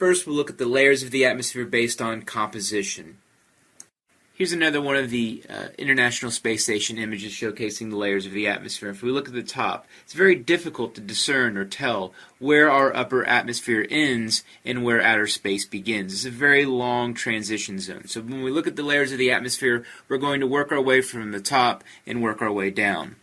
First, we'll look at the layers of the atmosphere based on composition. Here's another one of the International Space Station images showcasing the layers of the atmosphere. If we look at the top, it's very difficult to discern or tell where our upper atmosphere ends and where outer space begins. It's a very long transition zone. So when we look at the layers of the atmosphere, we're going to work our way from the top and work our way down.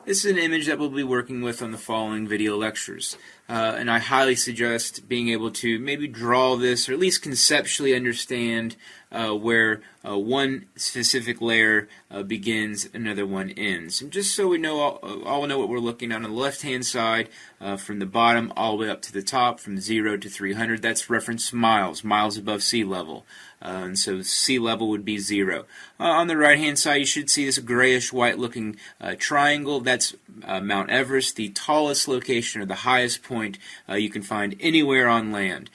This is an image that we'll be working with on the following video lectures. And I highly suggest being able to maybe draw this or at least conceptually understand where one specific layer begins, another one ends. And just so we know, all know what we're looking at on the left-hand side, from the bottom all the way up to the top, from 0 to 300, that's reference miles above sea level. And so sea level would be 0. On the right-hand side, you should see this grayish-white looking triangle. That's Mount Everest, the tallest location or the highest point you can find anywhere on land.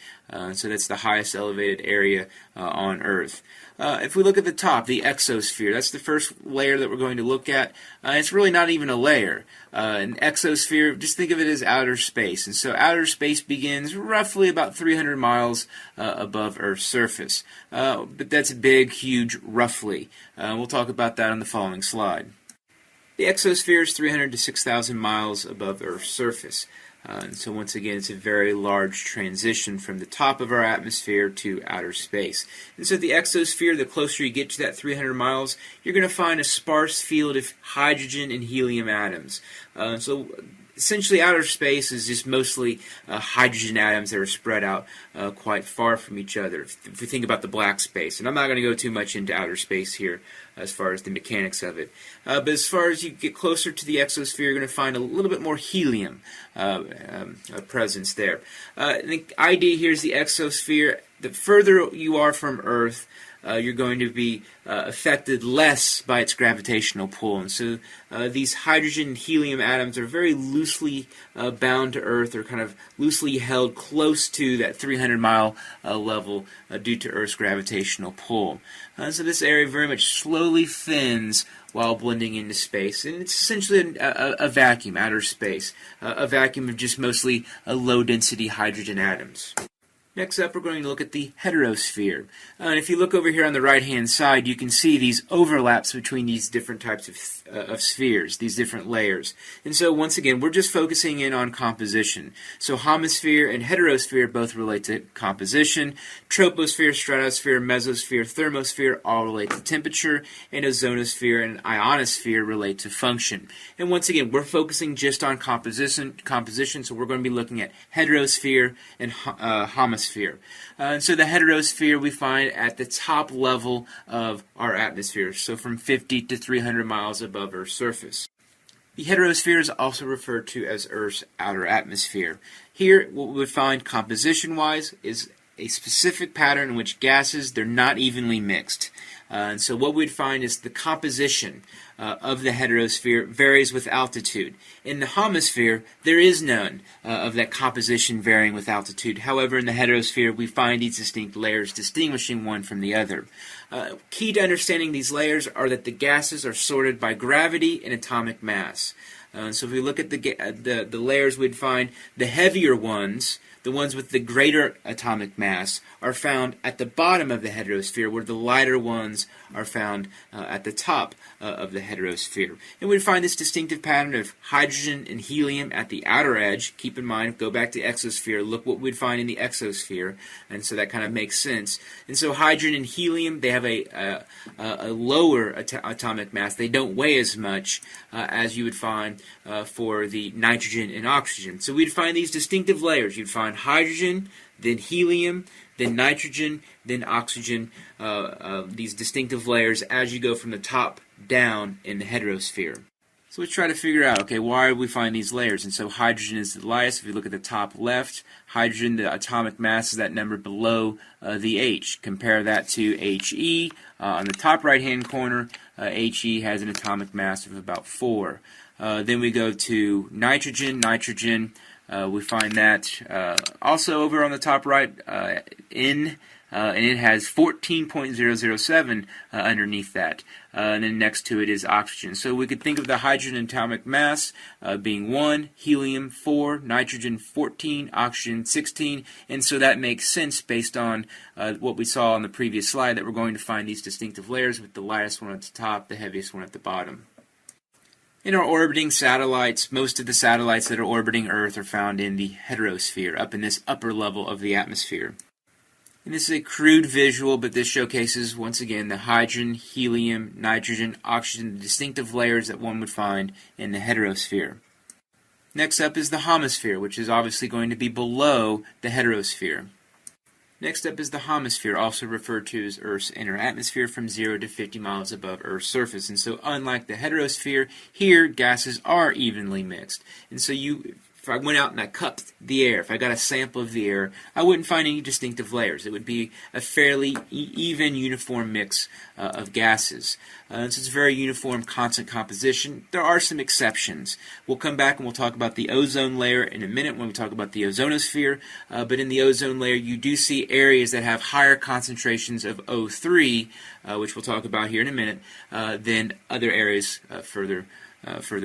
So that's the highest elevated area on Earth. If we look at the top, the exosphere, that's the first layer that we're going to look at. It's really not even a layer. An exosphere, just think of it as outer space. And so outer space begins roughly about 300 miles above Earth's surface. But that's big, huge, roughly. We'll talk about that on the following slide. The exosphere is 300 to 6,000 miles above Earth's surface. And so once again, it's a very large transition from the top of our atmosphere to outer space. And so the exosphere, the closer you get to that 300 miles, you're going to find a sparse field of hydrogen and helium atoms. So essentially outer space is just mostly hydrogen atoms that are spread out quite far from each other. If we think about the black space, and I'm not going to go too much into outer space here as far as the mechanics of it. But as far as you get closer to the exosphere, you're going to find a little bit more helium presence there. The idea here is the exosphere, the further you are from Earth, you're going to be affected less by its gravitational pull. And so these hydrogen and helium atoms are very loosely bound to Earth, or kind of loosely held close to that 300-mile level due to Earth's gravitational pull. So this area very much slowly thins while blending into space. And it's essentially a vacuum, outer space, a vacuum of just mostly low-density hydrogen atoms. Next up, we're going to look at the heterosphere. And if you look over here on the right-hand side, you can see these overlaps between these different types of spheres, these different layers. And so, once again, we're just focusing in on composition. So, homosphere and heterosphere both relate to composition. Troposphere, stratosphere, mesosphere, thermosphere all relate to temperature. And ozonosphere and ionosphere relate to function. And once again, we're focusing just on composition, so we're going to be looking at heterosphere and homosphere. And so the heterosphere we find at the top level of our atmosphere, so from 50 to 300 miles above Earth's surface. The heterosphere is also referred to as Earth's outer atmosphere. Here, what we would find composition-wise is a specific pattern in which gases, they're not evenly mixed. And so what we'd find is the composition of the heterosphere varies with altitude. In the homosphere, there is none of that composition varying with altitude. However, in the heterosphere, we find these distinct layers distinguishing one from the other. Key to understanding these layers are that the gases are sorted by gravity and atomic mass. So if we look at the layers, we'd find the heavier ones, the ones with the greater atomic mass, are found at the bottom of the heterosphere, where the lighter ones are found at the top of the heterosphere. And we'd find this distinctive pattern of hydrogen and helium at the outer edge. Keep in mind, go back to exosphere, look what we'd find in the exosphere, and so that kind of makes sense. And so hydrogen and helium, they have a lower atomic mass. They don't weigh as much as you would find for the nitrogen and oxygen. So we'd find these distinctive layers. You'd find hydrogen, then helium, then nitrogen, then oxygen, these distinctive layers as you go from the top down in the heterosphere. So let's try to figure out, okay, why do we find these layers? And so hydrogen is the lightest. If you look at the top left, hydrogen, the atomic mass is that number below the H. Compare that to He. On the top right-hand corner, He has an atomic mass of about 4. Then we go to nitrogen. We find that also over on the top right, N and it has 14.007 underneath that. And then next to it is oxygen. So we could think of the hydrogen atomic mass being 1, helium 4, nitrogen 14, oxygen 16, and so that makes sense based on what we saw on the previous slide, that we're going to find these distinctive layers with the lightest one at the top, the heaviest one at the bottom. In our orbiting satellites, most of the satellites that are orbiting Earth are found in the heterosphere, up in this upper level of the atmosphere. And this is a crude visual, but this showcases, once again, the hydrogen, helium, nitrogen, oxygen, the distinctive layers that one would find in the heterosphere. Next up is the homosphere, which is obviously going to be below the heterosphere. Next up is the homosphere, also referred to as Earth's inner atmosphere, from 0 to 50 miles above Earth's surface. And so unlike the heterosphere, here gases are evenly mixed. And so if I went out and I cupped the air, if I got a sample of the air, I wouldn't find any distinctive layers. It would be a fairly even, uniform mix of gases. So it's a very uniform, constant composition. There are some exceptions. We'll come back and we'll talk about the ozone layer in a minute when we talk about the ozonosphere. But in the ozone layer, you do see areas that have higher concentrations of O3, which we'll talk about here in a minute, than other areas further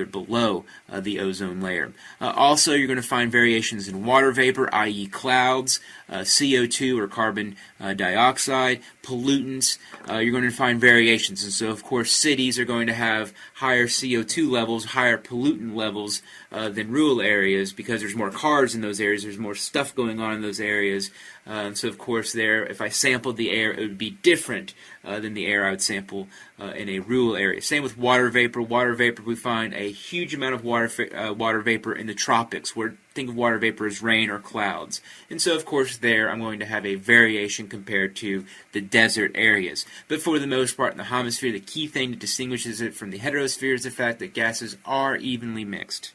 below the ozone layer. Also, you're going to find variations in water vapor, i.e. clouds, CO2 or carbon dioxide, pollutants. You're going to find variations. And so, of course, cities are going to have higher CO2 levels, higher pollutant levels than rural areas, because there's more cars in those areas, there's more stuff going on in those areas. And so, of course, if I sampled the air, it would be different than the air I would sample in a rural area. Same with water vapor. Water vapor, we find a huge amount of water vapor in the tropics, where think of water vapor as rain or clouds. And so, of course, there I'm going to have a variation compared to the desert areas. But for the most part, in the homosphere, the key thing that distinguishes it from the heterosphere is the fact that gases are evenly mixed.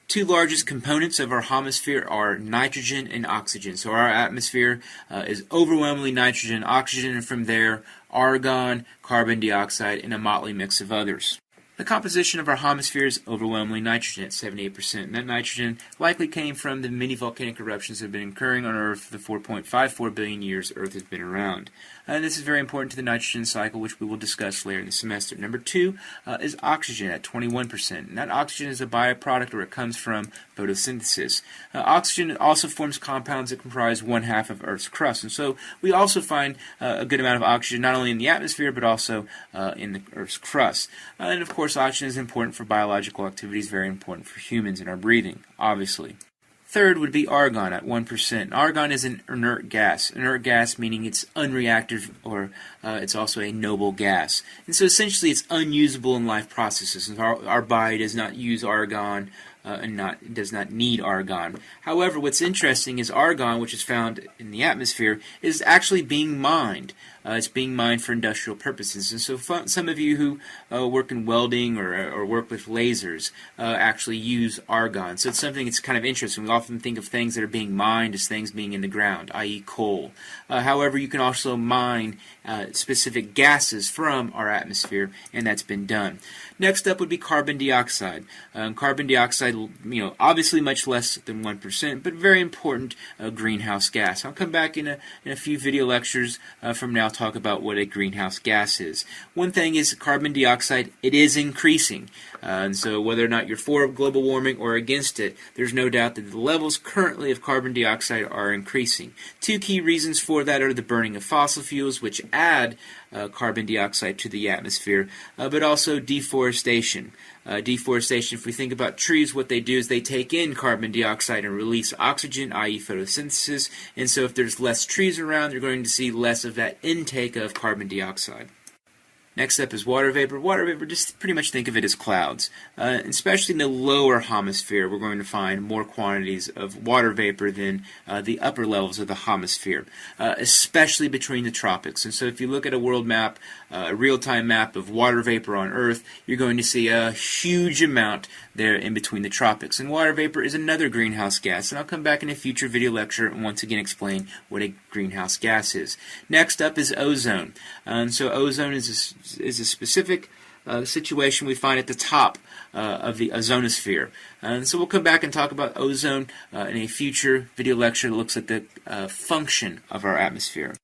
Two largest components of our homosphere are nitrogen and oxygen. So our atmosphere is overwhelmingly nitrogen and oxygen, and from there, argon, carbon dioxide, and a motley mix of others. The composition of our homosphere is overwhelmingly nitrogen at 78%, and that nitrogen likely came from the many volcanic eruptions that have been occurring on Earth for the 4.54 billion years Earth has been around. And this is very important to the nitrogen cycle, which we will discuss later in the semester. Number 2 is oxygen at 21%, and that oxygen is a byproduct, or it comes from photosynthesis. Oxygen also forms compounds that comprise 1/2 of Earth's crust, and so we also find a good amount of oxygen not only in the atmosphere but also in the Earth's crust. And of course, oxygen is important for biological activities, very important for humans and our breathing, obviously. Third would be argon at 1%. Argon is an inert gas. Inert gas meaning it's unreactive, or it's also a noble gas. And so essentially it's unusable in life processes. Our body does not use argon and does not need argon. However, what's interesting is argon, which is found in the atmosphere, is actually being mined. It's being mined for industrial purposes. And so some of you who work in welding or work with lasers actually use argon. So it's something that's kind of interesting. We often think of things that are being mined as things being in the ground, i.e. coal. However, you can also mine specific gases from our atmosphere, and that's been done. Next up would be carbon dioxide. Carbon dioxide, obviously much less than 1%, but very important greenhouse gas. I'll come back in a few video lectures from now, talk about what a greenhouse gas is. One thing is carbon dioxide, it is increasing. And so whether or not you're for global warming or against it, there's no doubt that the levels currently of carbon dioxide are increasing. Two key reasons for that are the burning of fossil fuels, which add carbon dioxide to the atmosphere, but also deforestation. Deforestation, if we think about trees, what they do is they take in carbon dioxide and release oxygen, i.e. photosynthesis, and so if there's less trees around, you're going to see less of that intake of carbon dioxide. Next up is water vapor. Water vapor, just pretty much think of it as clouds. Especially in the lower hemisphere, we're going to find more quantities of water vapor than the upper levels of the hemisphere, especially between the tropics. And so if you look at a world map, a real-time map of water vapor on Earth, you're going to see a huge amount there in between the tropics. And water vapor is another greenhouse gas, and I'll come back in a future video lecture and once again explain what a greenhouse gas is. Next up is ozone. And so ozone is a specific situation we find at the top of the ozonosphere. And so we'll come back and talk about ozone in a future video lecture that looks at the function of our atmosphere.